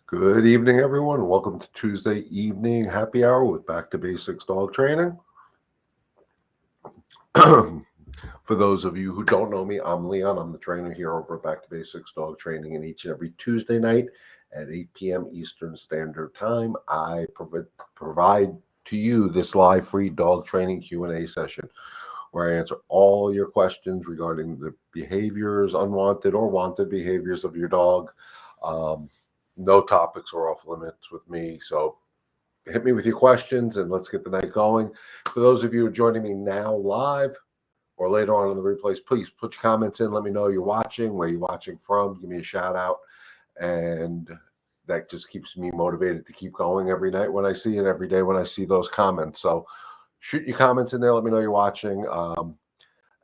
Good evening, everyone. Welcome to Tuesday evening happy hour with Back to Basics Dog Training. For those of you who don't know me, I'm Leon. I'm the trainer here over at Back to Basics Dog Training, and each and every Tuesday night at 8 p.m. Eastern Standard Time, I provide to you this live free dog training Q&A session where I answer all your questions regarding the behaviors, unwanted or wanted behaviors of your dog. Um, no topics are off limits with me, so hit me with your questions and let's get the night going. For those of you who are joining me now live or later on in the replays, please put your comments in. Let me know you're watching, where you're watching from. Give me a shout out. And that just keeps me motivated to keep going every night when I see it, every day when I see those comments. So shoot your comments in there. Let me know you're watching.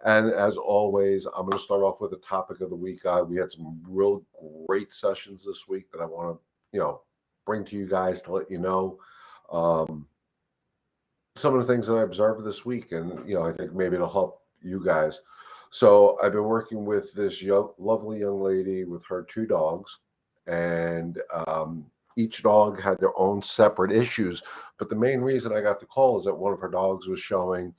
And as always, I'm going to start off with a topic of the week. We had some real great sessions this week that I want to, bring to you guys to let you know um, some of the things that I observed this week, and I think maybe it'll help you guys. So I've been working with this lovely young lady with her two dogs, and each dog had their own separate issues. But the main reason I got the call is that one of her dogs was showing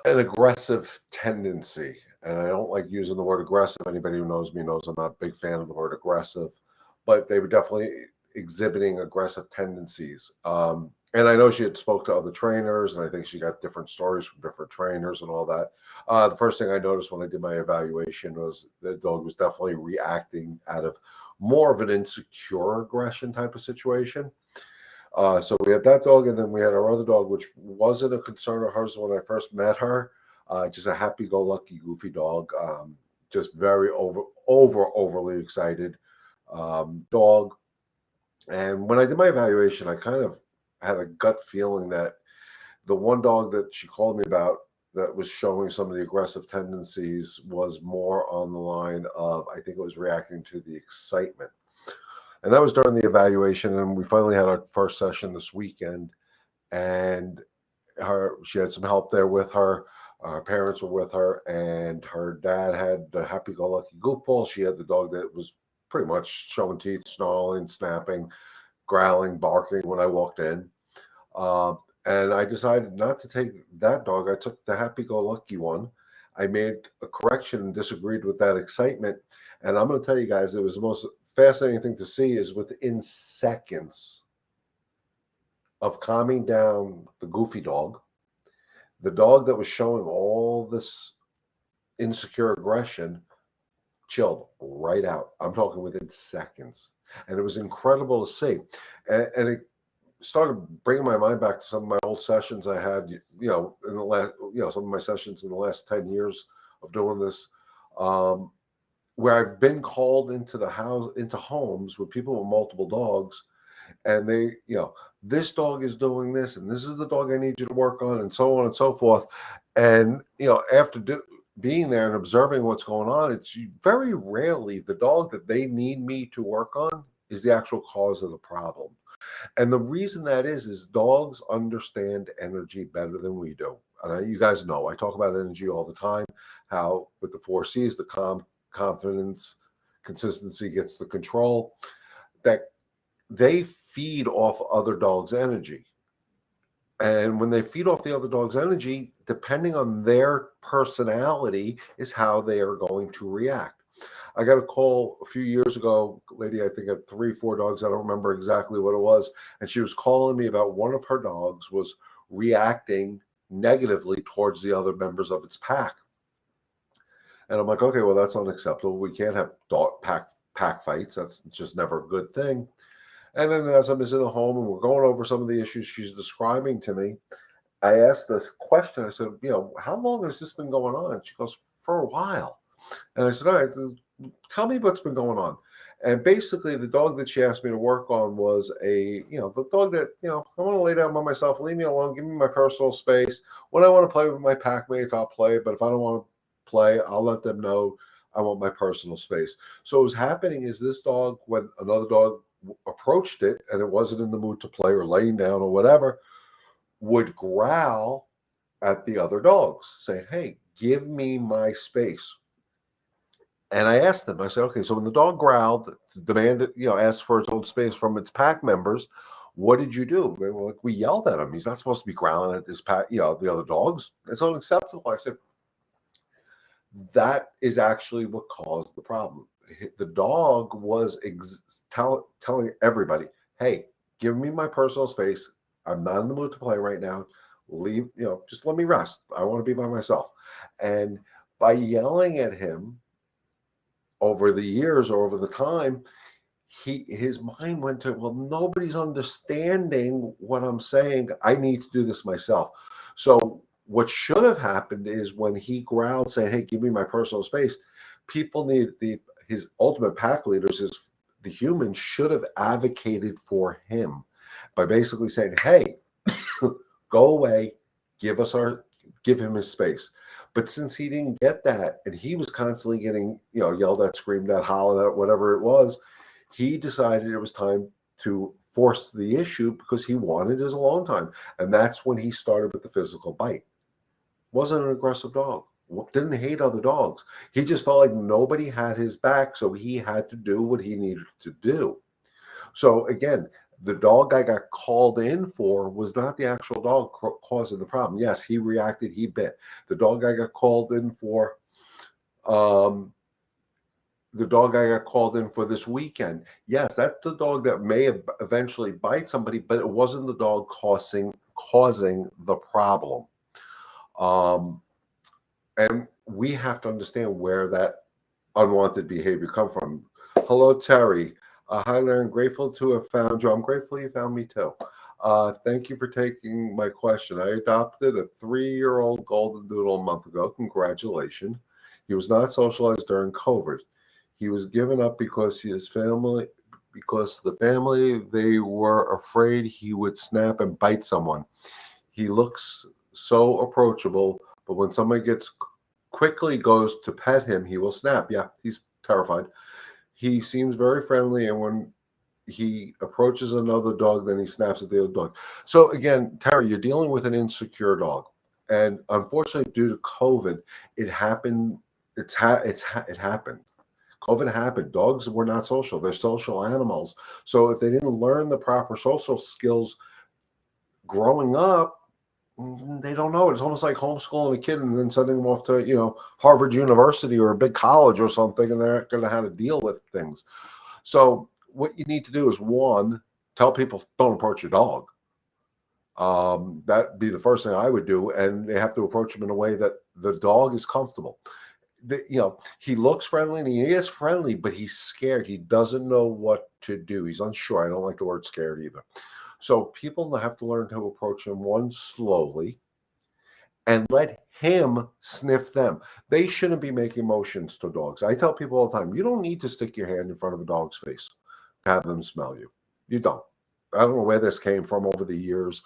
an aggressive tendency. And I don't like using the word aggressive. Anybody who knows me knows I'm not a big fan of the word aggressive, but they were definitely exhibiting aggressive tendencies. And I know she had spoke to other trainers, and I think she got different stories from different trainers and all that. The first thing I noticed when I did my evaluation was the dog was definitely reacting out of more of an insecure aggression type of situation. So we had that dog, and then we had our other dog, which wasn't a concern of hers when I first met her. Just a happy-go-lucky, goofy dog. Just very overly excited dog. And when I did my evaluation, I kind of had a gut feeling that the one dog that she called me about that was showing some of the aggressive tendencies was more on the line of, I think it was reacting to the excitement. And that was during the evaluation, and we finally had our first session this weekend. And she had some help there with her. Her parents were with her, and her dad had the happy-go-lucky goofball. She had the dog that was pretty much showing teeth, snarling, snapping, growling, barking when I walked in. And I decided not to take that dog. I took the happy-go-lucky one. I made a correction and disagreed with that excitement. And I'm going to tell you guys, it was the most fascinating thing to see is within seconds of calming down the goofy dog, the dog that was showing all this insecure aggression chilled right out. I'm talking within seconds. And it was incredible to see. And it started bringing my mind back to some of my old sessions I had, in the last, some of my sessions in the last 10 years of doing this. Where I've been called into homes with people with multiple dogs, and they, this dog is doing this, and this is the dog I need you to work on, and so on and so forth. And after being there and observing what's going on, it's very rarely the dog that they need me to work on is the actual cause of the problem. And the reason that is dogs understand energy better than we do. And you guys know I talk about energy all the time. How with the 4 C's, the calm, confidence, consistency gets the control, that they feed off other dogs' energy. And when they feed off the other dog's energy, depending on their personality, is how they are going to react. I got a call a few years ago, lady, I think had 3, 4 dogs. I don't remember exactly what it was. And she was calling me about one of her dogs was reacting negatively towards the other members of its pack. And I'm like, okay, well, that's unacceptable. We can't have pack fights. That's just never a good thing. And then as I'm in the home and we're going over some of the issues she's describing to me, I asked this question. I said, how long has this been going on? She goes, for a while. And I said, all right, tell me what's been going on. And basically, the dog that she asked me to work on was the dog that, I want to lay down by myself, leave me alone, give me my personal space. When I want to play with my pack mates, I'll play. But if I don't want to play, I'll let them know I want my personal space. So what was happening is this dog, when another dog approached it and it wasn't in the mood to play or laying down or whatever, would growl at the other dogs, saying, hey, give me my space. And I asked them, I said, okay, so when the dog growled, demanded, asked for its own space from its pack members, what did you do? They were like, we yelled at him. He's not supposed to be growling at this pack, the other dogs. It's unacceptable. I said, that is actually what caused the problem. The dog was telling everybody, hey, give me my personal space. I'm not in the mood to play right now. Leave, just let me rest. I want to be by myself. And by yelling at him over the years or over the time, his mind went to, well, nobody's understanding what I'm saying. I need to do this myself. So what should have happened is when he growled saying, hey, give me my personal space, people need his ultimate pack leaders, the humans should have advocated for him by basically saying, hey, go away, give him his space. But since he didn't get that, and he was constantly getting, yelled at, screamed at, hollered at, whatever it was, he decided it was time to force the issue because he wanted his alone time. And that's when he started with the physical bite. Wasn't an aggressive dog. Didn't hate other dogs. He just felt like nobody had his back, so he had to do what he needed to do. So again, the dog I got called in for was not the actual dog causing the problem. Yes, he reacted, he bit. The dog I got called in for, this weekend, yes, that's the dog that may have eventually bite somebody, but it wasn't the dog causing the problem. And we have to understand where that unwanted behavior come from. Hello, Terry. Hi, Larry. Grateful to have found you. I'm grateful you found me too. Thank you for taking my question. I adopted a 3-year-old golden doodle a month ago. Congratulations. He was not socialized during COVID. He was given up because the family, they were afraid he would snap and bite someone. He looks so approachable, but when somebody quickly goes to pet him, he will snap. Yeah, he's terrified. He seems very friendly, and when he approaches another dog, then he snaps at the other dog. So again, Terry, you're dealing with an insecure dog, and unfortunately, due to COVID, it happened. It happened. COVID happened. Dogs were not social. They're social animals. So if they didn't learn the proper social skills growing up, they don't know. It's almost like homeschooling a kid and then sending them off to, Harvard University or a big college or something, and they're not going to know how to deal with things. So what you need to do is, one, tell people don't approach your dog. That'd be the first thing I would do, and they have to approach him in a way that the dog is comfortable. He looks friendly and he is friendly, but he's scared. He doesn't know what to do. He's unsure. I don't like the word scared either. So people have to learn to approach him, one, slowly, and let him sniff them. They shouldn't be making motions to dogs. I tell people all the time, you don't need to stick your hand in front of a dog's face to have them smell you. You don't. I don't know where this came from over the years.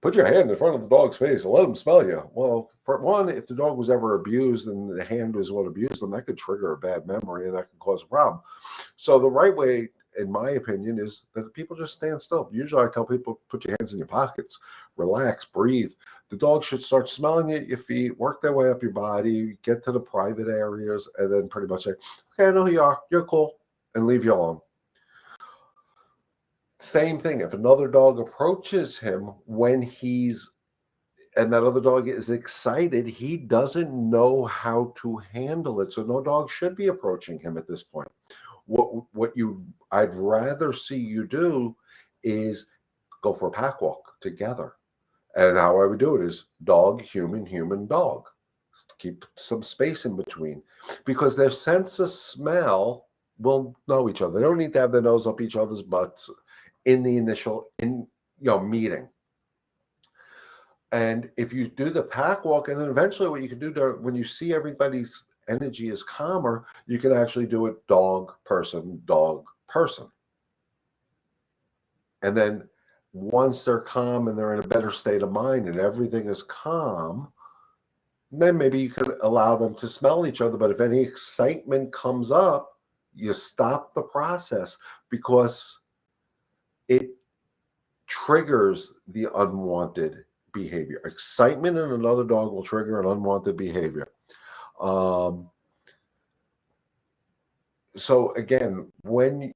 Put your hand in front of the dog's face and let him smell you. Well, for one, if the dog was ever abused and the hand was what abused them, that could trigger a bad memory and that could cause a problem. So the right way, in my opinion, is that people just stand still. Usually I tell people, put your hands in your pockets, relax, breathe. The dog should start smelling at your feet, work their way up your body, get to the private areas, and then pretty much say, okay, I know who you are. You're cool, and leave you alone. Same thing. If another dog approaches him and that other dog is excited, he doesn't know how to handle it. So no dog should be approaching him at this point. I'd rather see you do is go for a pack walk together. And how I would do it is dog, human, human, dog. Keep some space in between, because their sense of smell will know each other. They don't need to have their nose up each other's butts in the initial meeting. And if you do the pack walk, and then eventually what you can do when you see everybody's energy is calmer, you can actually do it dog, person. And then once they're calm and they're in a better state of mind and everything is calm, then maybe you can allow them to smell each other. But if any excitement comes up, you stop the process, because it triggers the unwanted behavior. Excitement in another dog will trigger an unwanted behavior. So again, when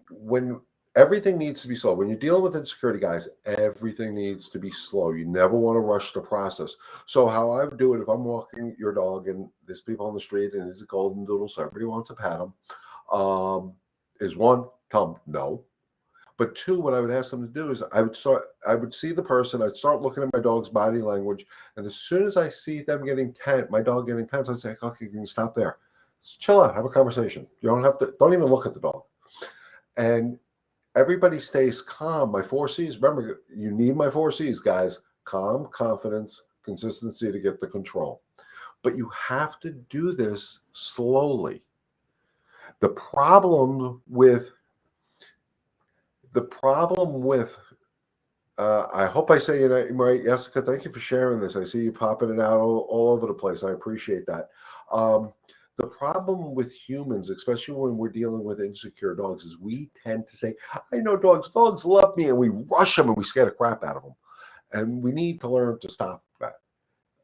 everything needs to be slow, when you're dealing with insecurity, guys, everything needs to be slow. You never want to rush the process. So how I would do it, if I'm walking your dog and there's people on the street and he's a golden doodle, so everybody wants to pat him, is one, tell them no. But two, what I would ask them to do is I would see the person, I'd start looking at my dog's body language, and as soon as I see them getting tense, my dog getting tense, I'd say, okay, can you stop there? Just chill out, have a conversation. You don't have to, don't even look at the dog. And everybody stays calm. My 4Cs, remember, you need my 4Cs, guys. Calm, confidence, consistency to get the control. But you have to do this slowly. The problem with I hope I say it right, Jessica. Thank you for sharing this. I see you popping it out all over the place. I appreciate that. The problem with humans, especially when we're dealing with insecure dogs, is we tend to say, I know dogs, dogs love me, and we rush them and we scare the crap out of them. And we need to learn to stop that.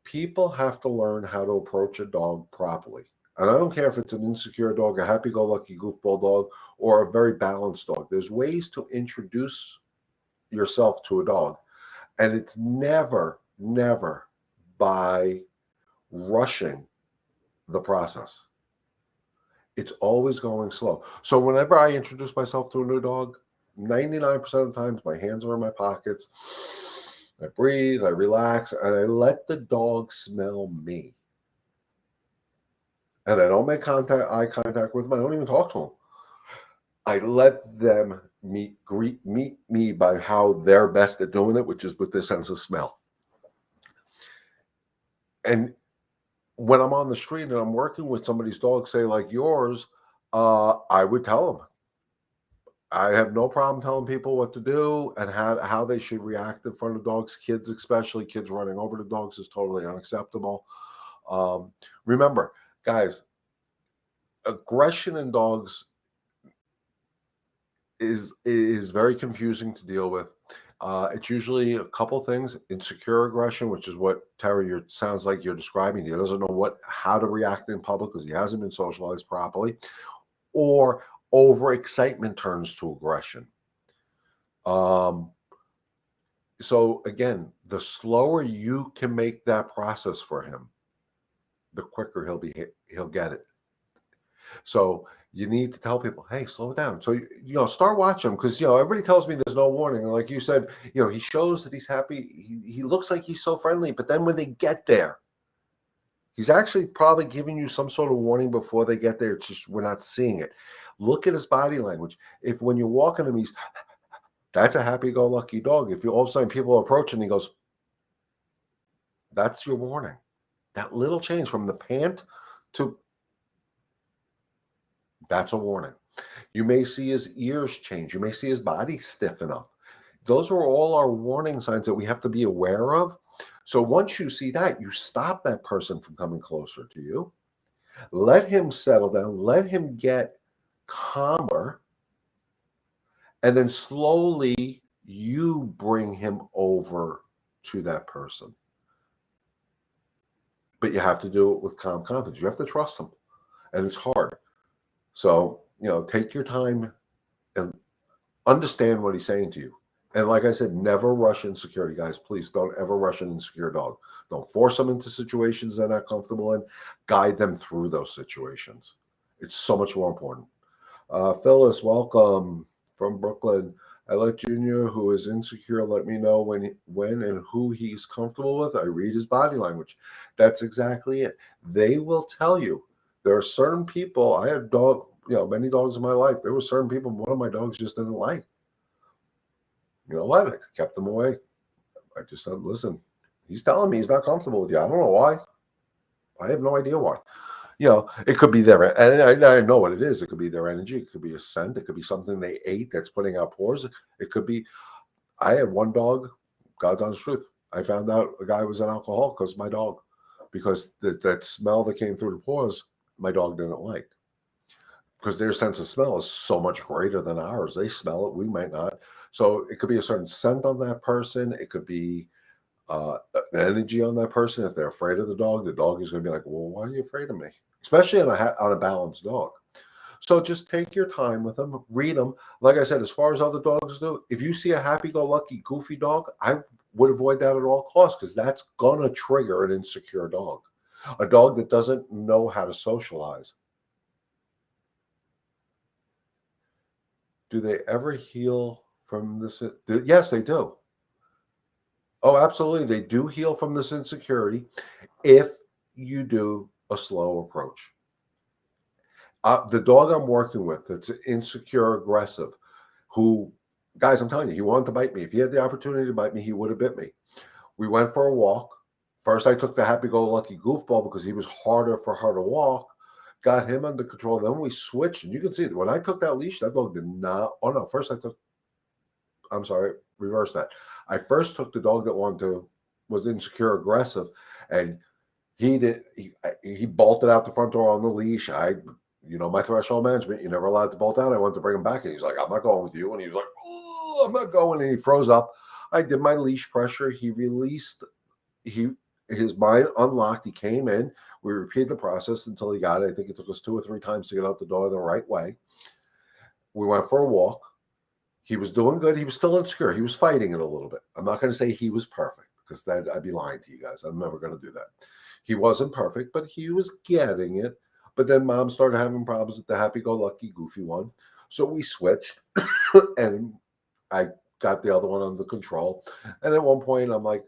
People have to learn how to approach a dog properly. And I don't care if it's an insecure dog, a happy-go-lucky goofball dog, or a very balanced dog. There's ways to introduce yourself to a dog. And it's never, never by rushing the process. It's always going slow. So whenever I introduce myself to a new dog, 99% of the times my hands are in my pockets. I breathe, I relax, and I let the dog smell me. And I don't make eye contact with them. I don't even talk to them. I let them meet me by how they're best at doing it, which is with their sense of smell. And when I'm on the street and I'm working with somebody's dog, say like yours, I would tell them. I have no problem telling people what to do and how they should react in front of dogs. Kids, especially kids running over the dogs, is totally unacceptable. Remember, guys, aggression in dogs is very confusing to deal with. It's usually a couple things: insecure aggression, which is what Terry sounds like you're describing. He doesn't know how to react in public because he hasn't been socialized properly, or overexcitement turns to aggression. So again, the slower you can make that process for him, the quicker he'll get it. So you need to tell people, hey, slow it down. So start watching him, because everybody tells me there's no warning. Like you said, he shows that he's happy. He looks like he's so friendly, but then when they get there, he's actually probably giving you some sort of warning before they get there. It's just we're not seeing it. Look at his body language. If when you're walking him, that's a happy-go-lucky dog. If you all of a sudden people approach and he goes, that's your warning. That little change from the pant to, that's a warning. You may see his ears change. You may see his body stiffen up. Those are all our warning signs that we have to be aware of. So once you see that, you stop that person from coming closer to you. Let him settle down. Let him get calmer. And then slowly you bring him over to that person. But you have to do it with calm confidence. You have to trust them. And it's hard. So, take your time and understand what he's saying to you. And like I said, never rush insecurity, guys. Please don't ever rush an insecure dog. Don't force them into situations they're not comfortable in. Guide them through those situations. It's so much more important. Phyllis, welcome from Brooklyn. I let Junior, who is insecure, let me know when and who he's comfortable with. I read his body language. That's exactly it. They will tell you. There are certain people. I had many dogs in my life. There were certain people one of my dogs just didn't like. You know what? I kept them away. I just said, listen, he's telling me he's not comfortable with you. I don't know why. I have no idea why. It could be their, and I know what it is. It could be their energy. It could be a scent. It could be something they ate that's putting out pores. It could be, I had one dog, God's honest truth. I found out a guy was an alcoholic because of my dog, because that smell that came through the pores, my dog didn't like. Because their sense of smell is so much greater than ours. They smell it, we might not. So it could be a certain scent on that person. It could be an energy on that person. If they're afraid of the dog is going to be like, well, why are you afraid of me? Especially on a balanced dog. So just take your time with them, read them. Like I said, as far as other dogs do, if you see a happy-go-lucky, goofy dog, I would avoid that at all costs because that's going to trigger an insecure dog, a dog that doesn't know how to socialize. Do they ever heal from this? Yes, they do. Oh, absolutely. They do heal from this insecurity if you do a slow approach. The dog I'm working with that's insecure, aggressive, who, guys, I'm telling you, he wanted to bite me. If he had the opportunity to bite me, he would have bit me. We went for a walk. First, I took the happy-go-lucky goofball because he was harder for her to walk. Got him under control. Then we switched, and you can see that when I took that leash, that dog did not. Oh no! First, I'm sorry, reverse that. I first took the dog that was insecure, aggressive, and he bolted out the front door on the leash. My threshold management, you're never allowed to bolt out. I wanted to bring him back, and he's like, I'm not going with you. And he was like, oh, I'm not going. And he froze up. I did my leash pressure. He released. His mind unlocked. He came in. We repeated the process until he got it. I think it took us 2 or 3 times to get out the door the right way. We went for a walk. He was doing good. He was still insecure. He was fighting it a little bit. I'm not going to say he was perfect because I'd be lying to you guys. I'm never going to do that. He wasn't perfect, but he was getting it. But then Mom started having problems with the happy-go-lucky, goofy one. So we switched, and I got the other one under control. And at one point, I'm like,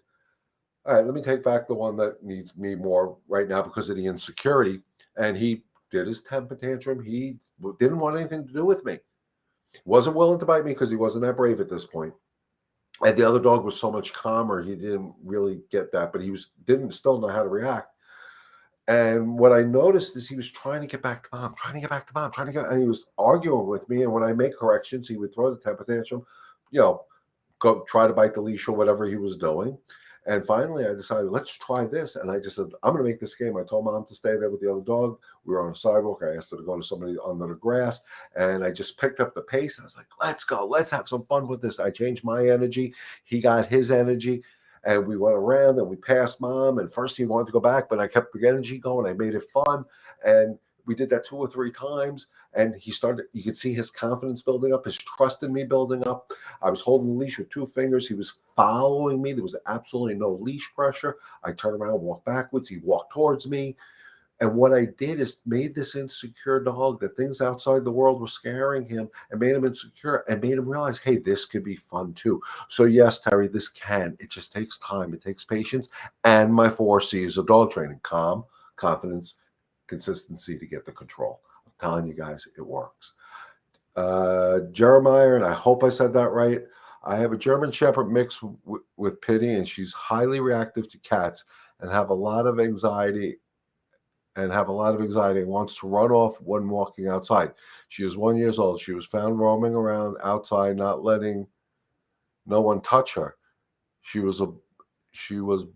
all right, let me take back the one that needs me more right now because of the insecurity. And he did his temper tantrum. He didn't want anything to do with me. Wasn't willing to bite me because he wasn't that brave at this point. And the other dog was so much calmer. He didn't really get that, but didn't still know how to react. And what I noticed is he was trying to get back to Mom, and he was arguing with me. And when I make corrections, he would throw the temper tantrum, go try to bite the leash or whatever he was doing. And finally, I decided, let's try this. And I just said, I'm going to make this game. I told Mom to stay there with the other dog. We were on a sidewalk. I asked her to go to somebody under the grass. And I just picked up the pace. And I was like, let's go. Let's have some fun with this. I changed my energy. He got his energy. And we went around and we passed Mom. And first he wanted to go back, but I kept the energy going. I made it fun. And we did that 2 or 3 times. And you could see his confidence building up, his trust in me building up. I was holding the leash with 2 fingers. He was following me. There was absolutely no leash pressure. I turned around, walked backwards. He walked towards me. And what I did is made this insecure dog that things outside the world were scaring him and made him insecure and made him realize, hey, this could be fun too. So yes, Terry, this can. It just takes time. It takes patience. And my 4 C's of dog training: calm, confidence, consistency to get the control. I'm telling you guys, it works. Jeremiah, and I hope I said that right. I have a German Shepherd mix with Pity, and she's highly reactive to cats and have a lot of anxiety and wants to run off when walking outside. She is 1 year old. She was found roaming around outside, not letting no one touch her. She was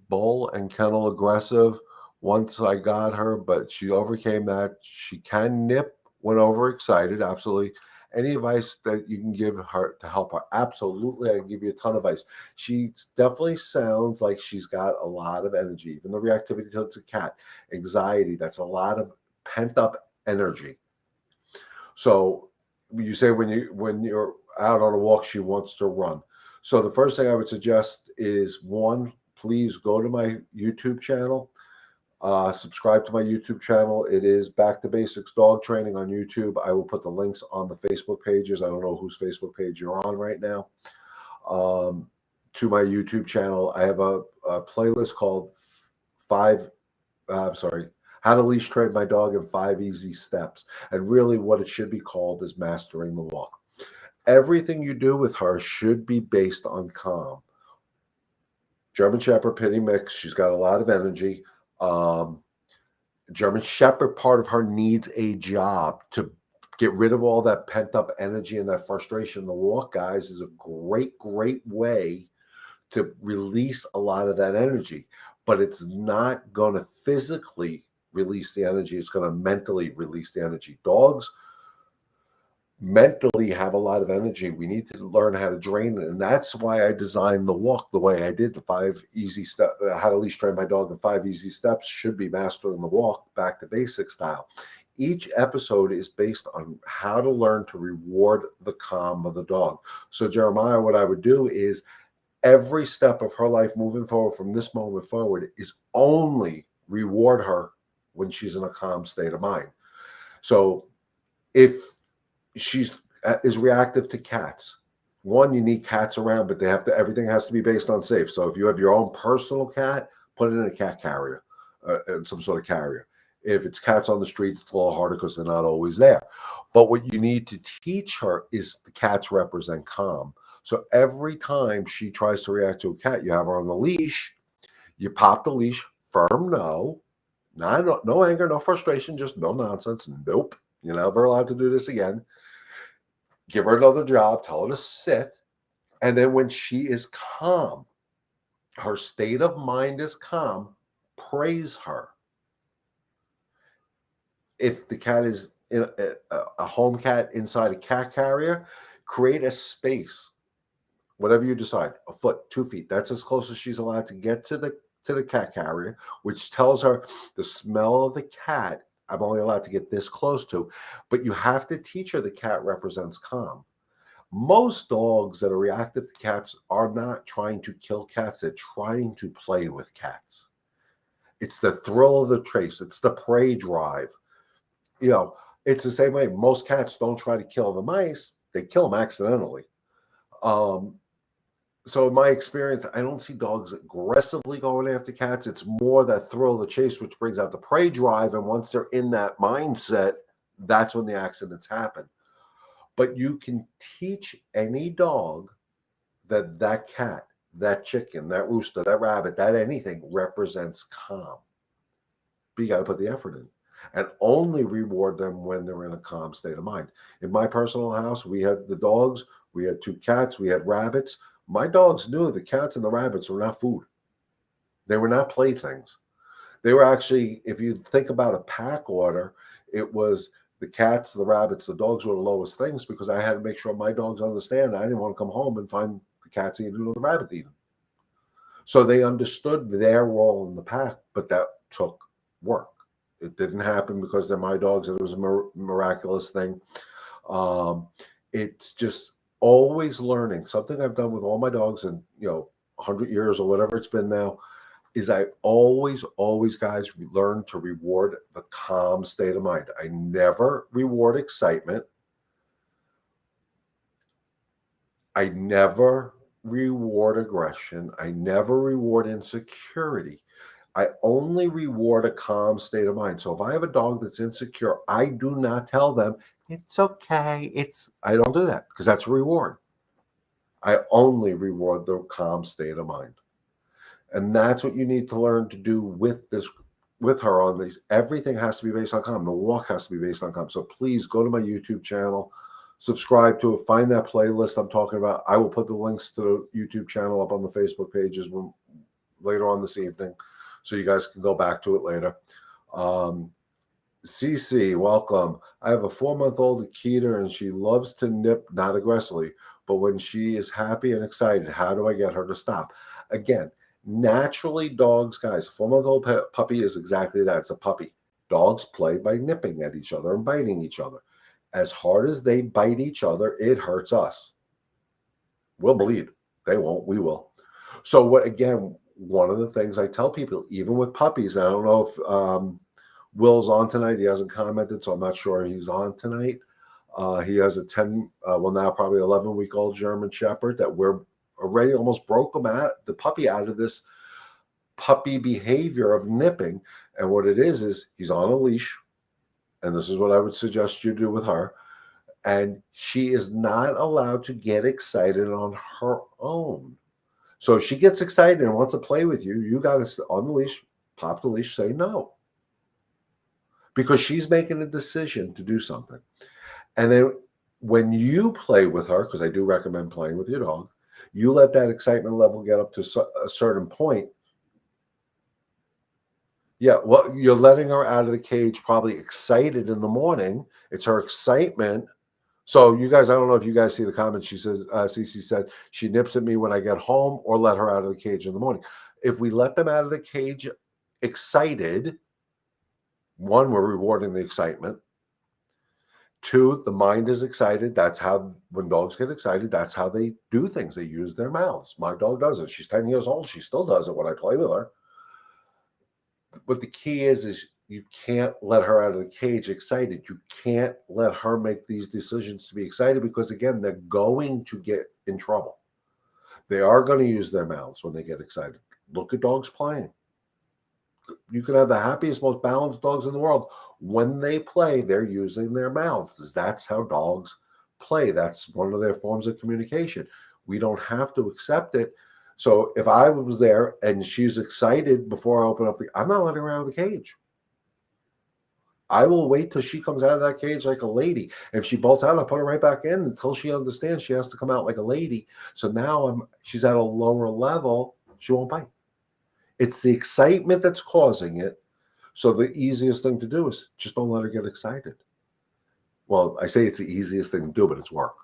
bull and kennel aggressive once I got her, but she overcame that. She can nip when overexcited. Absolutely. Any advice that you can give her to help her? Absolutely. I can give you a ton of advice. She definitely sounds like she's got a lot of energy. Even the reactivity to the cat, anxiety, that's a lot of pent up energy. So you say when you're out on a walk, she wants to run. So the first thing I would suggest is, 1, please go to my YouTube channel. Subscribe to my YouTube channel. It is Back to Basics Dog Training on YouTube. I will put the links on the Facebook pages. I don't know whose Facebook page you're on right now. To my YouTube channel, I have a playlist called How to Leash Train My Dog in 5 Easy Steps. And really what it should be called is Mastering the Walk. Everything you do with her should be based on calm. German Shepherd Pity mix. She's got a lot of energy. German Shepherd part of her needs a job to get rid of all that pent up energy and that frustration. The walk, guys, is a great, great way to release a lot of that energy, but it's not going to physically release the energy. It's going to mentally release the energy. Dogs mentally have a lot of energy. We need to learn how to drain it. And that's why I designed the walk the way I did. The 5 easy steps, How to Leash Train My Dog in 5 Easy Steps should be Mastering the Walk, Back to Basics style. each episode is based on how to learn to reward the calm of the dog. So Jeremiah, what I would do is every step of her life moving forward from this moment forward is only reward her when she's in a calm state of mind. So if she's is reactive to cats, one, you need cats around, but everything has to be based on safe. So if you have your own personal cat, put it in a cat carrier, in some sort of carrier. If it's cats on the streets, it's a little harder because they're not always there. But what you need to teach her is the cats represent calm. So every time she tries to react to a cat, you have her on the leash, you pop the leash, firm no, no anger, no frustration, just no nonsense. Nope, you're never allowed to do this again. Give her another job, tell her to sit. And then when she is calm, her state of mind is calm, praise her. If the cat is in a home cat inside a cat carrier, create a space, whatever you decide, a foot, 2 feet. That's as close as she's allowed to get to the cat carrier, which tells her the smell of the cat. I'm only allowed to get this close to, but you have to teach her the cat represents calm. Most dogs that are reactive to cats are not trying to kill cats. They're trying to play with cats. It's the thrill of the chase. It's the prey drive. It's the same way. Most cats don't try to kill the mice. They kill them accidentally. So in my experience, I don't see dogs aggressively going after cats. It's more that thrill of the chase, which brings out the prey drive. And once they're in that mindset, that's when the accidents happen. But you can teach any dog that cat, that chicken, that rooster, that rabbit, that anything represents calm. But you got to put the effort in and only reward them when they're in a calm state of mind. In my personal house, we had the dogs, we had 2 cats, we had rabbits. My dogs knew the cats and the rabbits were not food. They were not playthings. They were actually, if you think about a pack order, it was the cats, the rabbits, the dogs were the lowest things because I had to make sure my dogs understand I didn't want to come home and find the cats eating or the rabbit eating. So they understood their role in the pack, but that took work. It didn't happen because they're my dogs and it was a miraculous thing. It's just always learning. Something I've done with all my dogs in 100 years or whatever it's been now is I always, guys, learn to reward the calm state of mind. I never reward excitement. I never reward aggression. I never reward insecurity. I only reward a calm state of mind. So if I have a dog that's insecure, I do not tell them, it's okay. I don't do that because that's a reward. I only reward the calm state of mind. And that's what you need to learn to do with her on these. Everything has to be based on calm. The walk has to be based on calm. So please go to my YouTube channel, subscribe to it, find that playlist I'm talking about. I will put the links to the YouTube channel up on the Facebook pages later on this evening, so you guys can go back to it later. CC, welcome. I have a 4-month-old Akita, and she loves to nip, not aggressively, but when she is happy and excited, how do I get her to stop? Again, naturally, dogs, guys, a 4-month-old puppy is exactly that. It's a puppy. Dogs play by nipping at each other and biting each other. As hard as they bite each other, it hurts us. We'll bleed. They won't. We will. So one of the things I tell people, even with puppies, I don't know if Will's on tonight. He hasn't commented, so I'm not sure he's on tonight. He has a now probably 11-week-old German Shepherd that we're already almost broke the puppy out of this puppy behavior of nipping. And what it is he's on a leash. And this is what I would suggest you do with her. And she is not allowed to get excited on her own. So if she gets excited and wants to play with you, you got to, on the leash, pop the leash, say no. Because she's making a decision to do something. And then when you play with her, because I do recommend playing with your dog, you let that excitement level get up to a certain point. Yeah, well, you're letting her out of the cage probably excited in the morning. It's her excitement. So you guys, I don't know if you guys see the comments. She says, Cece said, she nips at me when I get home or let her out of the cage in the morning. If we let them out of the cage excited, one, we're rewarding the excitement. Two, the mind is excited. That's how, when dogs get excited, that's how they do things. They use their mouths. My dog does it. She's 10 years old. She still does it when I play with her. But the key is you can't let her out of the cage excited. You can't let her make these decisions to be excited, because, again, they're going to get in trouble. They are going to use their mouths when they get excited. Look at dogs playing. You can have the happiest, most balanced dogs in the world. When they play, they're using their mouths. That's how dogs play. That's one of their forms of communication. We don't have to accept it. So if I was there and she's excited before I open up I'm not letting her out of the cage. I will wait till she comes out of that cage like a lady. If she bolts out, I'll put her right back in until she understands she has to come out like a lady. So now she's at a lower level. She won't bite. It's the excitement that's causing it. So the easiest thing to do is just don't let her get excited. Well, I say it's the easiest thing to do, but it's work.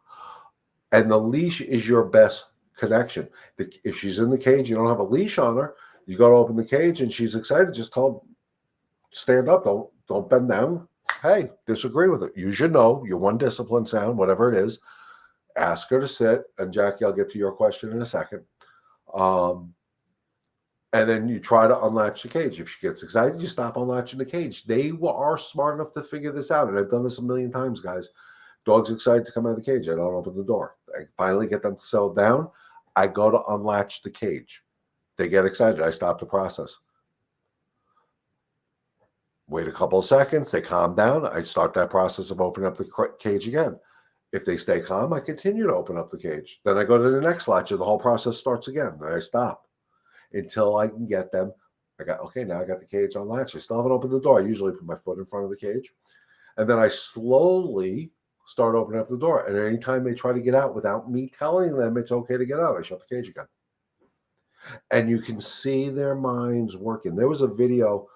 And the leash is your best connection. If she's in the cage, you don't have a leash on her, you got to open the cage and she's excited, just tell her, stand up, don't bend down. Hey, disagree with it. Use your no, your one discipline sound, whatever it is. Ask her to sit. And Jackie, I'll get to your question in a second. And then you try to unlatch the cage. If she gets excited, you stop unlatching the cage. They are smart enough to figure this out. And I've done this a million times, guys. Dog's excited to come out of the cage. I don't open the door. I finally get them to settle down. I go to unlatch the cage. They get excited. I stop the process. Wait a couple of seconds. They calm down. I start that process of opening up the cage again. If they stay calm, I continue to open up the cage. Then I go to the next latch and the whole process starts again. And I stop until I can get them. Now I got the cage unlatched. I still haven't opened the door. I usually put my foot in front of the cage. And then I slowly start opening up the door. And anytime they try to get out without me telling them it's okay to get out, I shut the cage again. And you can see their minds working. There was a video.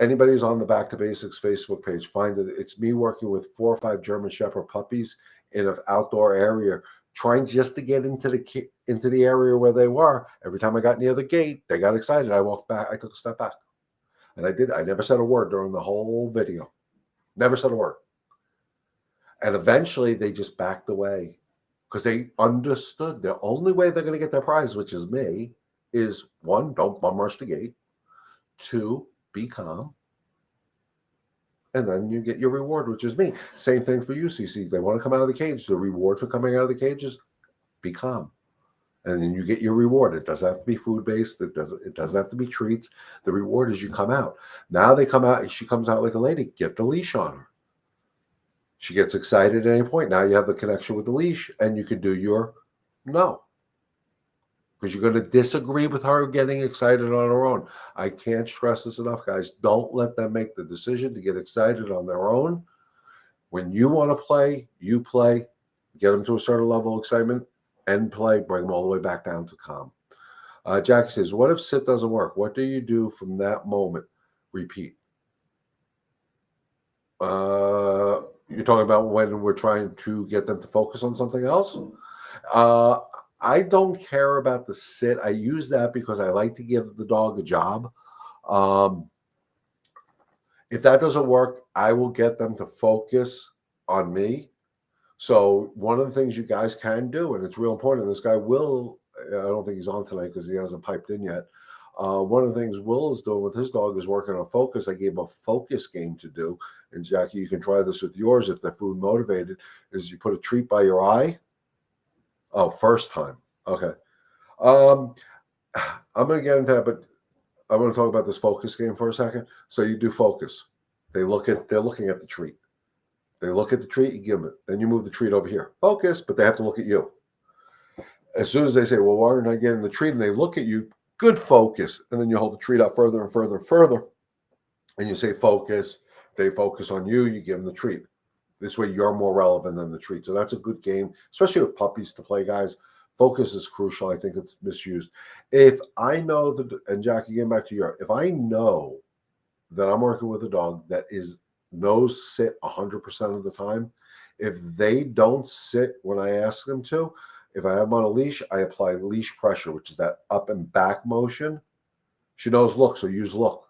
Anybody who's on the Back to Basics Facebook page, find it. It's me working with 4 or 5 German Shepherd puppies in an outdoor area, trying just to get into the area where they were. Every time I got near the gate, they got excited. I walked back. I took a step back. And I never said a word during the whole video. Never said a word. And eventually they just backed away because they understood the only way they're going to get their prize, which is me, is 1, don't bum rush the gate. 2, be calm. And then you get your reward, which is me. Same thing for you, CC. They want to come out of the cage. The reward for coming out of the cage is be calm. And then you get your reward. It doesn't have to be food-based. It doesn't have to be treats. The reward is you come out. Now they come out. She comes out like a lady. Get the leash on her. She gets excited at any point. Now you have the connection with the leash, and you can do your no. Because you're going to disagree with her getting excited on her own. I can't stress this enough, guys. Don't let them make the decision to get excited on their own. When you want to play, you play. Get them to a certain level of excitement and play. Bring them all the way back down to calm. Jackie says, what if sit doesn't work? What do you do from that moment? Repeat. You're talking about when we're trying to get them to focus on something else? I don't care about the sit. I use that because I like to give the dog a job. If that doesn't work, I will get them to focus on me. So one of the things you guys can do, and it's real important, this guy Will, I don't think he's on tonight because he hasn't piped in yet. One of the things Will is doing with his dog is working on focus. I gave him a focus game to do. And Jackie, you can try this with yours if they're food motivated, is you put a treat by your eye. Oh, first time. Okay. I'm going to get into that, but I want to talk about this focus game for a second. So you do focus. They're looking at the treat. They look at the treat, you give them it. Then you move the treat over here. Focus, but they have to look at you. As soon as they say, well, why aren't I getting the treat? And they look at you, good focus. And then you hold the treat out further and further and further. And you say focus. They focus on you. You give them the treat. This way you're more relevant than the treat. So that's a good game, especially with puppies to play, guys. Focus is crucial. I think it's misused. If I know that, and Jackie, getting back to you, if I know that I'm working with a dog that knows sit 100% of the time, if they don't sit when I ask them to, if I have them on a leash, I apply leash pressure, which is that up and back motion. She knows look, so use look.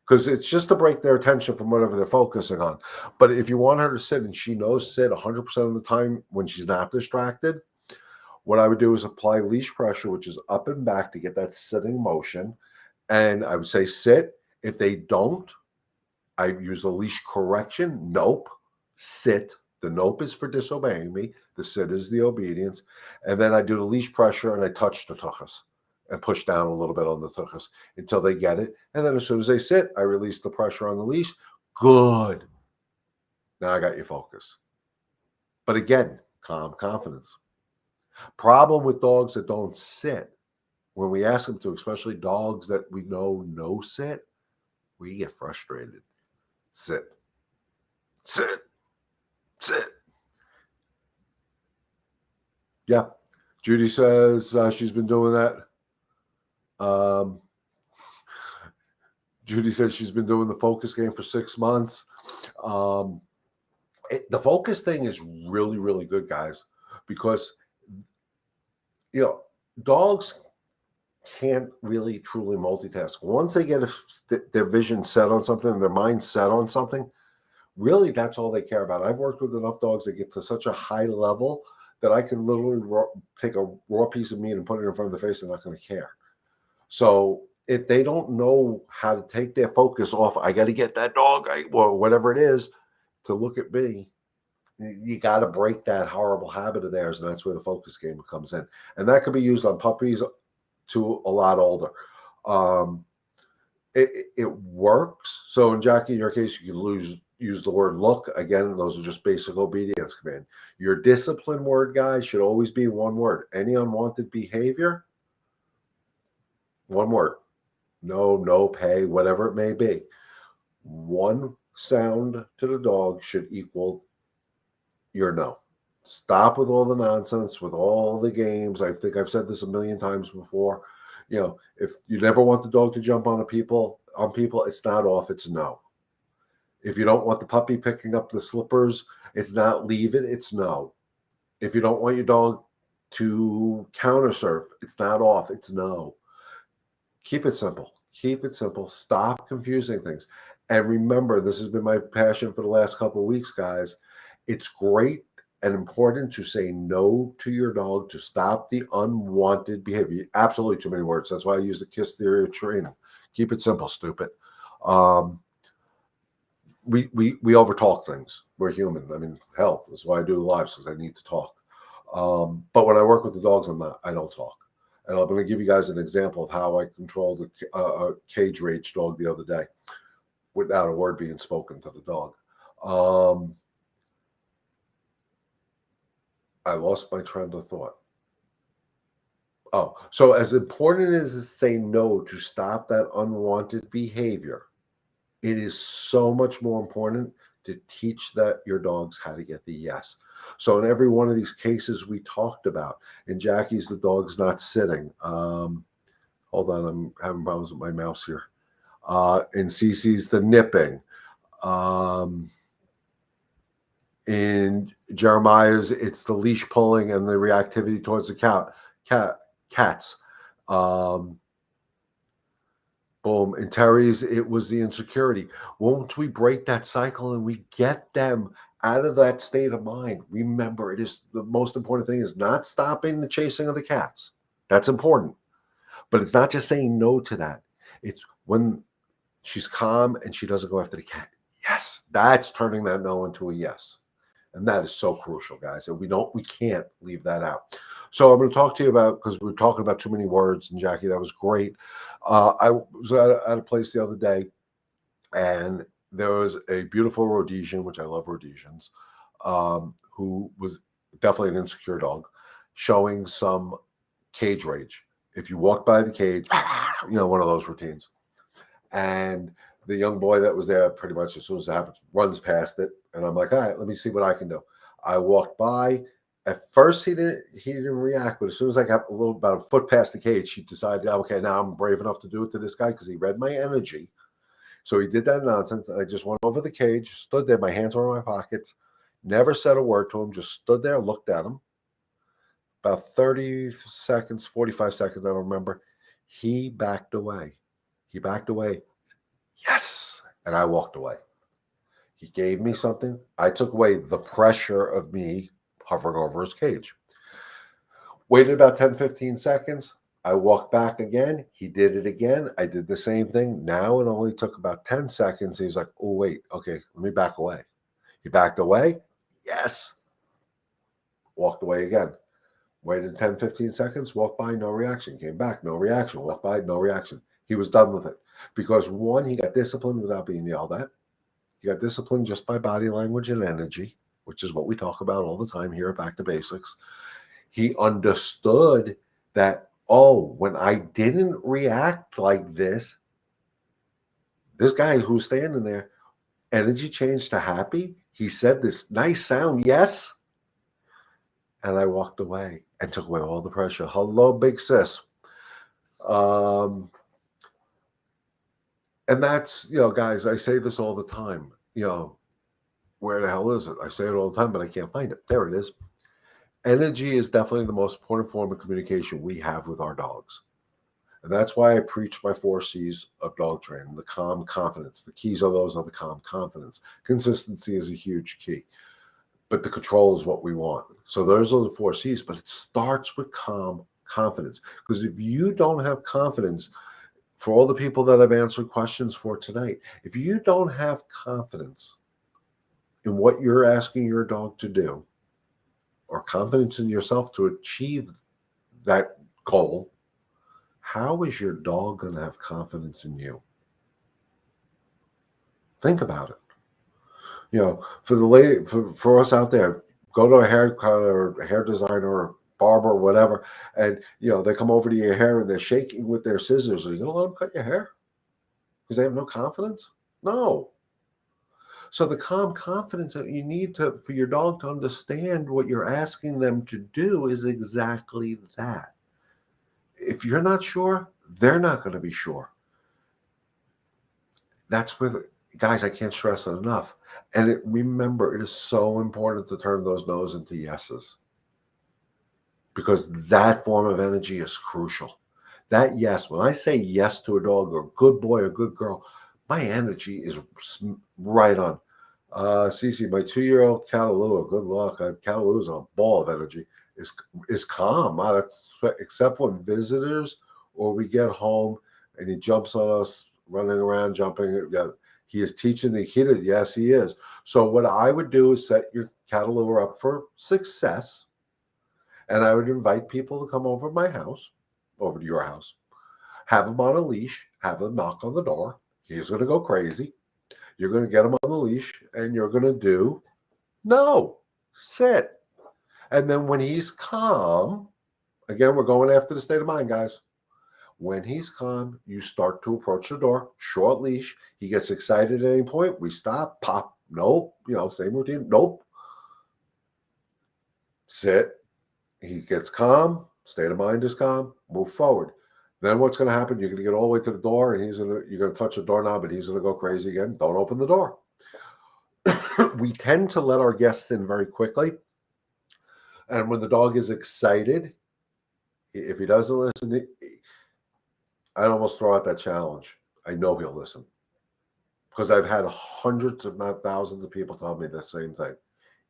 because it's just to break their attention from whatever they're focusing on. But if you want her to sit and she knows sit 100% of the time when she's not distracted, what I would do is apply leash pressure, which is up and back to get that sitting motion. And I would say sit. If they don't, I use the leash correction. Nope. Sit. The nope is for disobeying me. The sit is the obedience. And then I do the leash pressure and I touch the tuchus and push down a little bit on the tuchus until they get it. And then as soon as they sit, I release the pressure on the leash. Good. Now I got your focus. But again, calm confidence. Problem with dogs that don't sit, when we ask them to, especially dogs that we know no sit, we get frustrated. Sit. Sit. Sit. Yeah. Judy says she's been doing that. Judy says she's been doing the focus game for 6 months. The focus thing is really, really good, guys, because, dogs can't really truly multitask. Once they get their vision set on something, their mind set on something, really that's all they care about. I've worked with enough dogs that get to such a high level that I can literally take a raw piece of meat and put it in front of the face. They're not going to care. So if they don't know how to take their focus off, I got to get that dog, or whatever it is, to look at me, you got to break that horrible habit of theirs, and that's where the focus game comes in. And that could be used on puppies to a lot older. It works. So in Jackie, in your case, you can use the word look. Again, those are just basic obedience command. Your discipline word, guys, should always be one word. Any unwanted behavior, one word. No, pay, whatever it may be. One sound to the dog should equal your no. Stop with all the nonsense, with all the games. I think I've said this a million times before. If you never want the dog to jump on people, it's not off, it's no. If you don't want the puppy picking up the slippers, it's not leave it, it's no. If you don't want your dog to counter surf, it's not off, it's no. Keep it simple. Keep it simple. Stop confusing things. And remember, this has been my passion for the last couple of weeks, guys. It's great and important to say no to your dog to stop the unwanted behavior. Absolutely too many words. That's why I use the KISS theory of training. Keep it simple, stupid. We overtalk things. We're human. I mean, hell, that's why I do lives, because I need to talk. But when I work with the dogs, I don't talk. And I'm going to give you guys an example of how I controlled a cage rage dog the other day without a word being spoken to the dog. I lost my train of thought. So as important as to say no to stop that unwanted behavior, it is so much more important to teach your dogs how to get the yes. So in every one of these cases we talked about, in Jackie's, the dog's not sitting. Hold on, I'm having problems with my mouse here. In Cece's, the nipping. In Jeremiah's, it's the leash pulling and the reactivity towards the cats. Boom. In Terry's, it was the insecurity. Once we break that cycle and we get them out of that state of mind, remember, it is the most important thing is not stopping the chasing of the cats. That's important. But it's not just saying no to that. It's when she's calm and she doesn't go after the cat. Yes, that's turning that no into a yes. And that is so crucial, guys. And we can't leave that out. So I'm going to talk to you about, because we're talking about too many words, and Jackie, that was great. I was at a place the other day, and there was a beautiful Rhodesian, which I love Rhodesians, who was definitely an insecure dog, showing some cage rage. If you walk by the cage, one of those routines. And the young boy that was there, pretty much as soon as it happens, runs past it. And I'm like, all right, let me see what I can do. I walked by. At first, he didn't react, but as soon as I got about a foot past the cage, he decided, okay, now I'm brave enough to do it to this guy, because he read my energy. So he did that nonsense. And I just went over the cage, stood there, my hands were in my pockets, never said a word to him, just stood there, looked at him. About 30 seconds, 45 seconds, I don't remember. He backed away. Yes. and I walked away. He gave me something. I took away the pressure of me hovering over his cage. Waited about 10, 15 seconds. I walked back again. He did it again. I did the same thing. Now it only took about 10 seconds. He was like, oh, wait, okay, let me back away. He backed away. Yes. Walked away again. Waited 10, 15 seconds, walked by, no reaction. Came back, no reaction. Walked by, no reaction. He was done with it. Because one, he got disciplined without being yelled at. He got disciplined just by body language and energy, which is what we talk about all the time here at Back to Basics. He understood that, oh, when I didn't react like this guy who's standing there, energy changed to happy. He said this nice sound, yes. And I walked away and took away all the pressure. Hello, big sis. And that's, guys, I say this all the time. Where the hell is it? I say it all the time, but I can't find it. There it is. Energy is definitely the most important form of communication we have with our dogs. And that's why I preach my 4 C's of dog training, the calm confidence. The keys of those are the calm confidence. Consistency is a huge key, but the control is what we want. So those are the 4 C's, but it starts with calm confidence. Because if you don't have confidence, for all the people that I've answered questions for tonight, if you don't have confidence in what you're asking your dog to do, or confidence in yourself to achieve that goal, how is your dog going to have confidence in you? Think about it. For the lady, for us out there, go to a haircut or a hair designer or barber or whatever, and they come over to your hair and they're shaking with their scissors. Are you going to let them cut your hair because they have no confidence? No. So the calm confidence that you need for your dog to understand what you're asking them to do is exactly that. If you're not sure, they're not going to be sure. That's where, guys, I can't stress it enough. And remember, it is so important to turn those no's into yeses, because that form of energy is crucial. That yes, when I say yes to a dog or a good boy or good girl, my energy is right on. Cece, my 2-year-old Catalua, good luck. Catalua's a ball of energy. Is calm, except when visitors or we get home and he jumps on us, running around, jumping. He is teaching the kid. Yes, he is. So what I would do is set your Catalua up for success, and I would invite people to come over to my house, over to your house, have him on a leash, have him knock on the door. He's going to go crazy. You're going to get him on the leash, and you're going to do, no, sit. And then when he's calm, again, we're going after the state of mind, guys. When he's calm, you start to approach the door, short leash. He gets excited at any point. We stop, pop, nope, same routine, nope. Sit. He gets calm, state of mind is calm, move forward. Then what's going to happen? You're going to get all the way to the door, and you're going to touch the doorknob, and he's going to go crazy again. Don't open the door. We tend to let our guests in very quickly. And when the dog is excited, if he doesn't listen, I'd almost throw out that challenge. I know he'll listen, because I've had hundreds, if not thousands, of people tell me the same thing.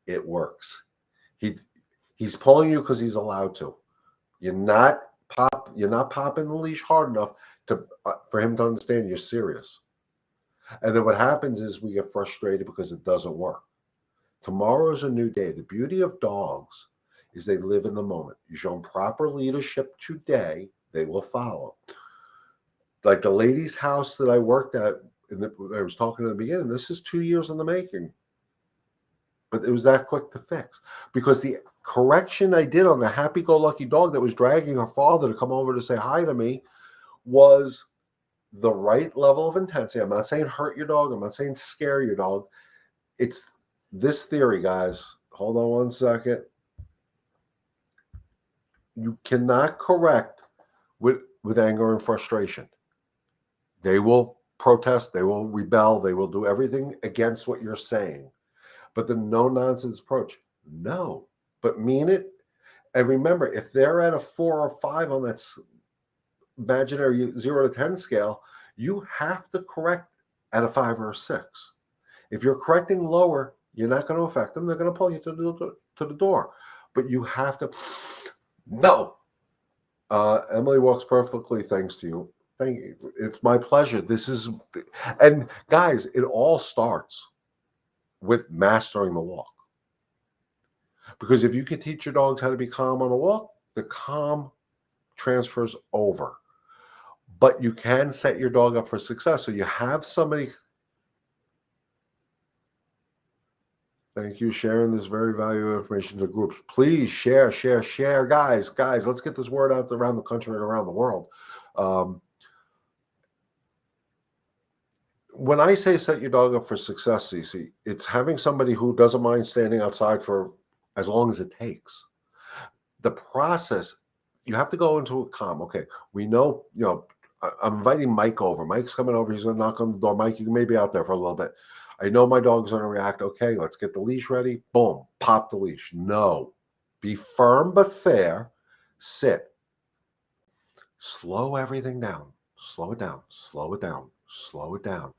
It works. He's pulling you because he's allowed to. You're not popping the leash hard enough for him to understand you're serious. And then what happens is we get frustrated because it doesn't work. Tomorrow's a new day. The beauty of dogs is they live in the moment. You show them proper leadership today, they will follow. Like the lady's house that I worked at, I was talking in the beginning, this is 2 years in the making. But it was that quick to fix, because the correction I did on the happy-go-lucky dog that was dragging her father to come over to say hi to me was the right level of intensity. I'm not saying hurt your dog. I'm not saying scare your dog. It's this theory, guys. Hold on one second. You cannot correct with anger and frustration. They will protest. They will rebel. They will do everything against what you're saying. But the no-nonsense approach, no, but mean it. And remember, if they're at a 4 or 5 on that imaginary 0 to 10 scale, you have to correct at a 5 or a 6. If you're correcting lower, you're not going to affect them. They're going to pull you to the door. But you have to, no. Emily walks perfectly, thanks to you. Thank you. It's my pleasure. And guys, it all starts with mastering the walk. Because if you can teach your dogs how to be calm on a walk, the calm transfers over. But you can set your dog up for success. So you have somebody. Thank you, sharing this very valuable information to groups. Please share, guys. Let's get this word out around the country and around the world. When I say set your dog up for success, Cece, it's having somebody who doesn't mind standing outside for as long as it takes. The process, you have to go into a calm. Okay, we know, I'm inviting Mike over. Mike's coming over. He's going to knock on the door. Mike, you can maybe out there for a little bit. I know my dog's going to react. Okay, let's get the leash ready. Boom, pop the leash. No, be firm but fair. Sit. Slow everything down. Slow it down. Slow it down. Slow it down.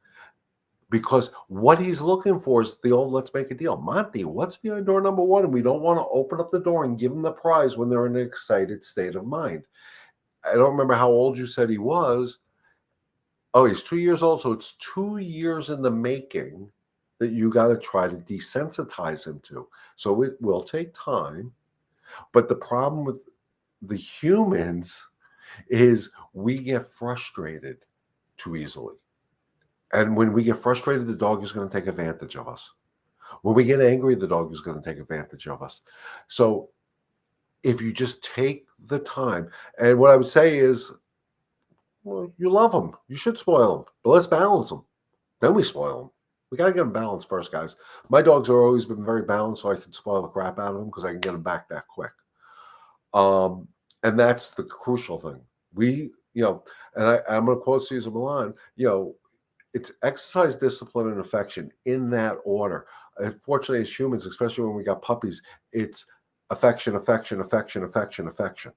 Because what he's looking for is the old let's make a deal. Monty, what's behind door number 1? And we don't want to open up the door and give them the prize when they're in an excited state of mind. I don't remember how old you said he was. Oh, he's 2 years old. So it's 2 years in the making that you got to try to desensitize him to. So it will take time. But the problem with the humans is we get frustrated too easily. And when we get frustrated, the dog is going to take advantage of us. When we get angry, the dog is going to take advantage of us. So if you just take the time, and what I would say is, well, you love them. You should spoil them, but let's balance them. Then we spoil them. We got to get them balanced first, guys. My dogs have always been very balanced, so I can spoil the crap out of them because I can get them back that quick. And that's the crucial thing. And I'm going to quote Cesar Millan, it's exercise, discipline, and affection in that order. Unfortunately, as humans, especially when we got puppies, it's affection, affection, affection, affection, affection.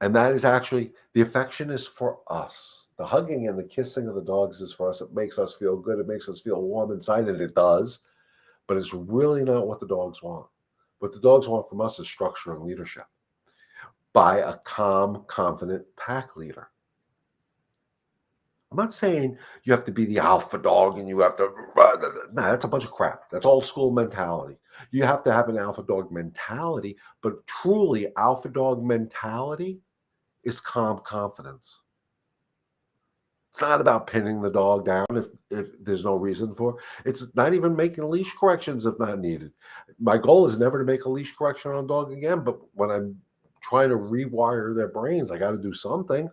And that is actually, the affection is for us. The hugging and the kissing of the dogs is for us. It makes us feel good. It makes us feel warm inside, and it does. But it's really not what the dogs want. What the dogs want from us is structure and leadership by a calm, confident pack leader. I'm not saying you have to be the alpha dog and you have to, that's a bunch of crap. That's old school mentality. You have to have an alpha dog mentality, but truly alpha dog mentality is calm confidence. It's not about pinning the dog down if there's no reason for it. It's not even making leash corrections if not needed. My goal is never to make a leash correction on a dog again, but when I'm trying to rewire their brains, I got to do something.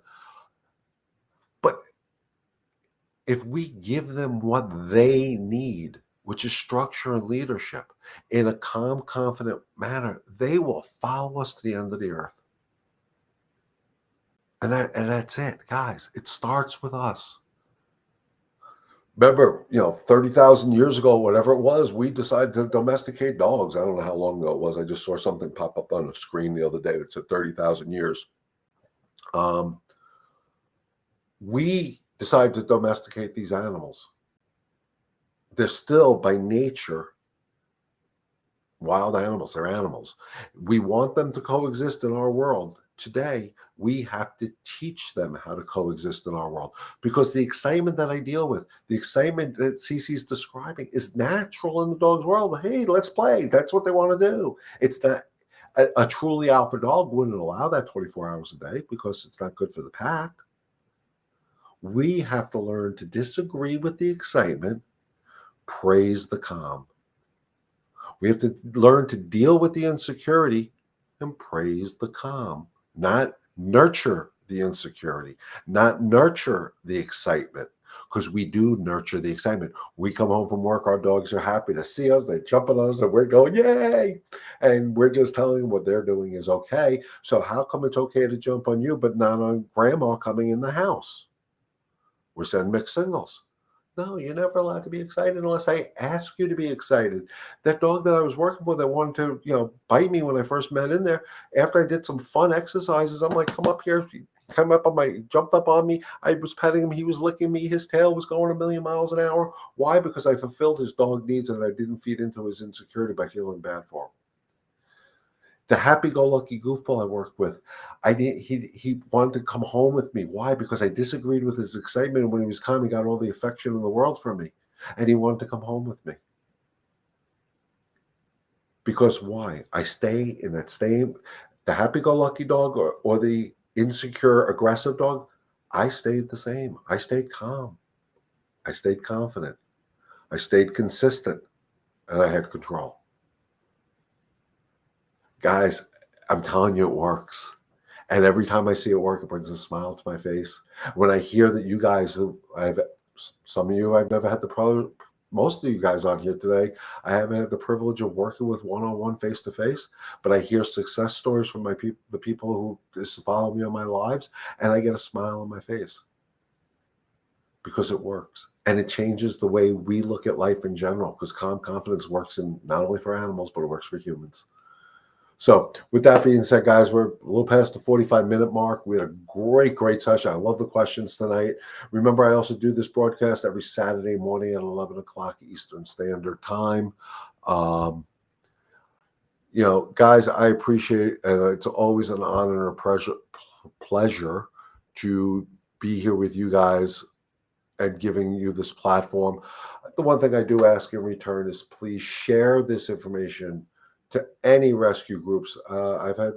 But if we give them what they need, which is structure and leadership, in a calm, confident manner, they will follow us to the end of the earth. And that's it, guys. It starts with us. Remember, 30,000 years ago, whatever it was, we decided to domesticate dogs. I don't know how long ago it was. I just saw something pop up on the screen the other day that said 30,000 years. We decided to domesticate these animals. They're still, by nature, wild animals. They're animals. We want them to coexist in our world. Today, we have to teach them how to coexist in our world, because the excitement that I deal with, the excitement that Cece's describing, is natural in the dog's world. Hey, let's play. That's what they want to do. It's that a truly alpha dog wouldn't allow that 24 hours a day because it's not good for the pack. We have to learn to disagree with the excitement, praise the calm. We have to learn to deal with the insecurity and praise the calm, not nurture the insecurity, not nurture the excitement, because we do nurture the excitement. We come home from work, our dogs are happy to see us, they jump on us, and we're going, yay! And we're just telling them what they're doing is okay. So how come it's okay to jump on you, but not on grandma coming in the house? We're sending mixed signals. No, you're never allowed to be excited unless I ask you to be excited. That dog that I was working for that wanted to, bite me when I first met in there, after I did some fun exercises, I'm like, come up here. came up on my, jumped up on me. I was petting him. He was licking me. His tail was going a million miles an hour. Why? Because I fulfilled his dog needs and I didn't feed into his insecurity by feeling bad for him. The happy-go-lucky goofball I worked with, he wanted to come home with me. Why? Because I disagreed with his excitement. When he was calm, he got all the affection in the world from me, and he wanted to come home with me. Because why? I stay in that same, the happy-go-lucky dog or the insecure, aggressive dog, I stayed the same. I stayed calm. I stayed confident. I stayed consistent, and I had control. Guys, I'm telling you, it works. And every time I see it work, it brings a smile to my face. When I hear that you guys, some of you I've never had the problem, most of you guys on here today, I haven't had the privilege of working with one-on-one, face-to-face, but I hear success stories from the people who just follow me on my lives, and I get a smile on my face because it works. And it changes the way we look at life in general, because calm confidence works in not only for animals, but it works for humans. So with that being said, guys, we're a little past the 45-minute mark. We had a great session. I love the questions tonight. Remember, I also do this broadcast every Saturday morning at 11 o'clock Eastern Standard Time. Guys, I appreciate it. And it's always an honor and a pleasure to be here with you guys and giving you this platform. The one thing I do ask in return is please share this information to any rescue groups. I've had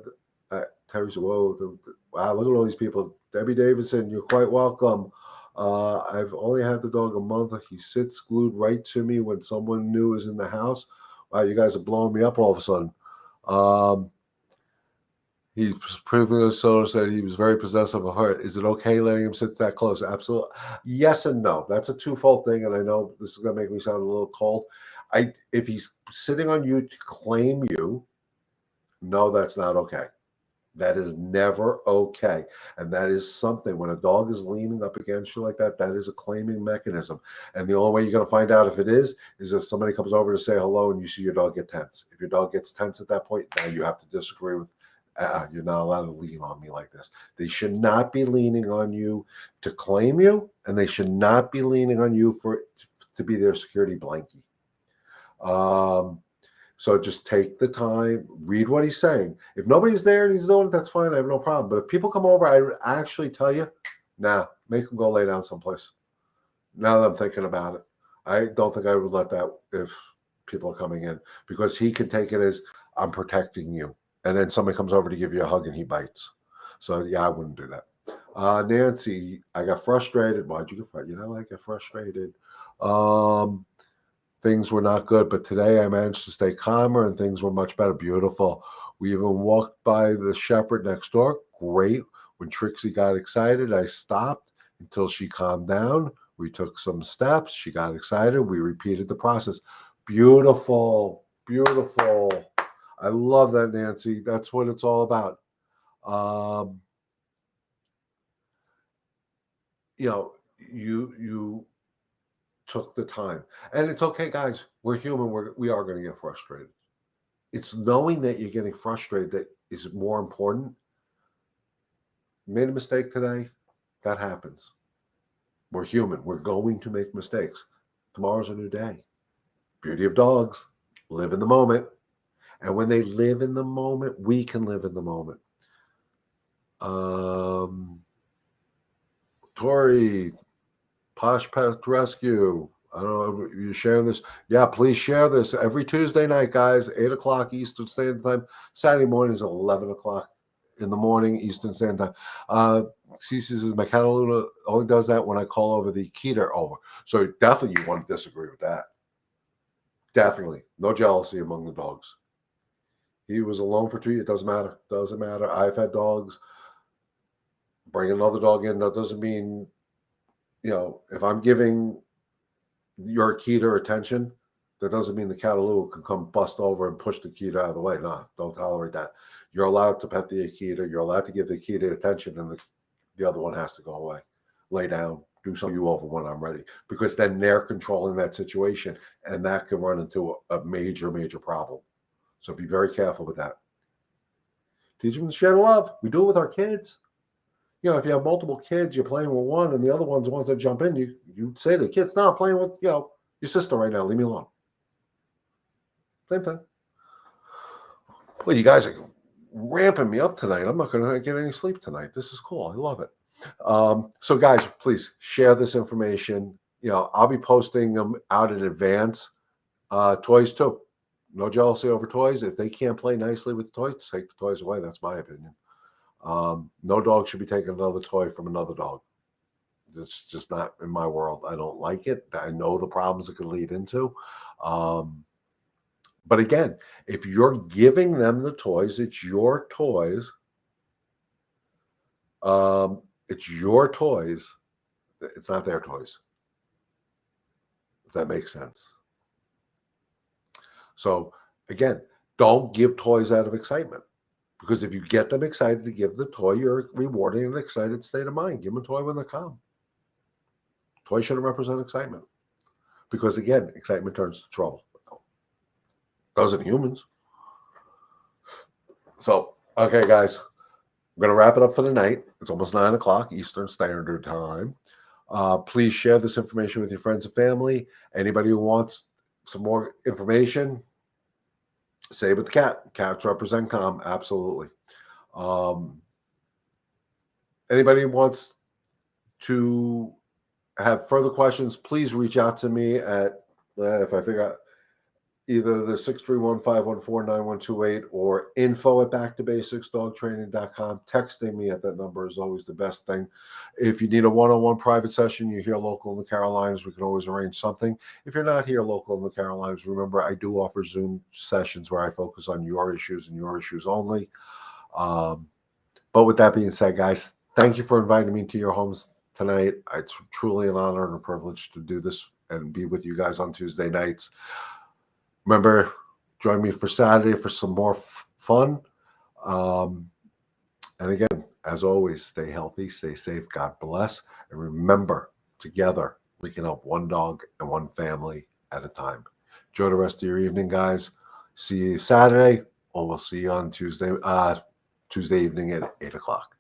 Terry said, wow, look at all these people. Debbie Davidson, you're quite welcome. I've only had the dog a month. He sits glued right to me when someone new is in the house. Wow, you guys are blowing me up all of a sudden. He previously said he was very possessive of her. Is it okay letting him sit that close? Absolutely. Yes and no. That's a twofold thing, and I know this is going to make me sound a little cold. If he's sitting on you to claim you, no, that's not okay. That is never okay. And that is something, when a dog is leaning up against you like that, that is a claiming mechanism. And the only way you're going to find out if it is if somebody comes over to say hello and you see your dog get tense. If your dog gets tense at that point, now you have to disagree with, you're not allowed to lean on me like this. They should not be leaning on you to claim you, and they should not be leaning on you to be their security blankie. So just take the time, read what he's saying. If nobody's there and he's doing it, that's fine. I have no problem. But if people come over, I actually tell you, make them go lay down someplace. Now that I'm thinking about it, I don't think I would let that if people are coming in, because he can take it as I'm protecting you. And then somebody comes over to give you a hug and he bites. So yeah, I wouldn't do that. Nancy, I got frustrated. Why'd you get frustrated? I get frustrated. Things were not good, but today I managed to stay calmer and things were much better. Beautiful. We even walked by the shepherd next door. Great. When Trixie got excited, I stopped until she calmed down. We took some steps. She got excited. We repeated the process. Beautiful. Beautiful. I love that, Nancy. That's what it's all about. You took the time, and it's okay, guys. We're human. We are going to get frustrated. It's knowing that you're getting frustrated that is more important. Made a mistake today. That happens. We're human. We're going to make mistakes. Tomorrow's a new day. Beauty of dogs. Live in the moment. And when they live in the moment, we can live in the moment. Tori, Posh Pest Rescue. I don't know if you're sharing this. Yeah, please share this every Tuesday night, guys, 8 o'clock Eastern Standard Time. Saturday morning is 11 o'clock in the morning Eastern Standard Time. Cece says my Cataluna only does that when I call over the Keter over. So definitely you want to disagree with that. Definitely. No jealousy among the dogs. He was alone for 2 years. It doesn't matter. Doesn't matter. I've had dogs. Bring another dog in. That doesn't mean, if I'm giving your Keter attention, that doesn't mean the Cataloo can come bust over and push the Keter out of the way. No, don't tolerate that. You're allowed to pet the Akita. You're allowed to give the Akita attention, and the other one has to go away. Lay down. Do something you over when I'm ready. Because then they're controlling that situation, and that can run into a major, major problem. So be very careful with that. Teach them to share love. We do it with our kids. if you have multiple kids, you're playing with one, and the other one's wants to jump in. You say to the kids, "No, I'm playing with your sister right now. Leave me alone." Same thing. Well, you guys are ramping me up tonight. I'm not going to get any sleep tonight. This is cool. I love it. So, guys, please share this information. I'll be posting them out in advance. Toys too. No jealousy over toys. If they can't play nicely with toys, take the toys away. That's my opinion. No dog should be taking another toy from another dog. It's just not in my world. I don't like it. I know the problems it could lead into. But again, if you're giving them the toys, it's your toys. It's your toys. It's not their toys. If that makes sense. So again, don't give toys out of excitement. Because if you get them excited to give the toy, you're rewarding an excited state of mind. Give them a toy when they're calm. Toy shouldn't represent excitement. Because again, excitement turns to trouble. Doesn't humans. So, okay, guys. I'm going to wrap it up for the night. It's almost 9 o'clock Eastern Standard Time. Please share this information with your friends and family. Anybody who wants some more information, say with the cat. Cats represent calm. Absolutely. Anybody who wants to have further questions, please reach out to me at, if I figure out, either the 631-514-9128 or info@backtobasicsdogtraining.com. Texting me at that number is always the best thing. If you need a one-on-one private session, you're here local in the Carolinas, we can always arrange something. If you're not here local in the Carolinas, remember I do offer Zoom sessions where I focus on your issues and your issues only. But with that being said, guys, thank you for inviting me to your homes tonight. It's truly an honor and a privilege to do this and be with you guys on Tuesday nights. Remember, join me for Saturday for some more fun. And again, as always, stay healthy, stay safe, God bless. And remember, together, we can help one dog and one family at a time. Enjoy the rest of your evening, guys. See you Saturday, or we'll see you on Tuesday evening at 8 o'clock.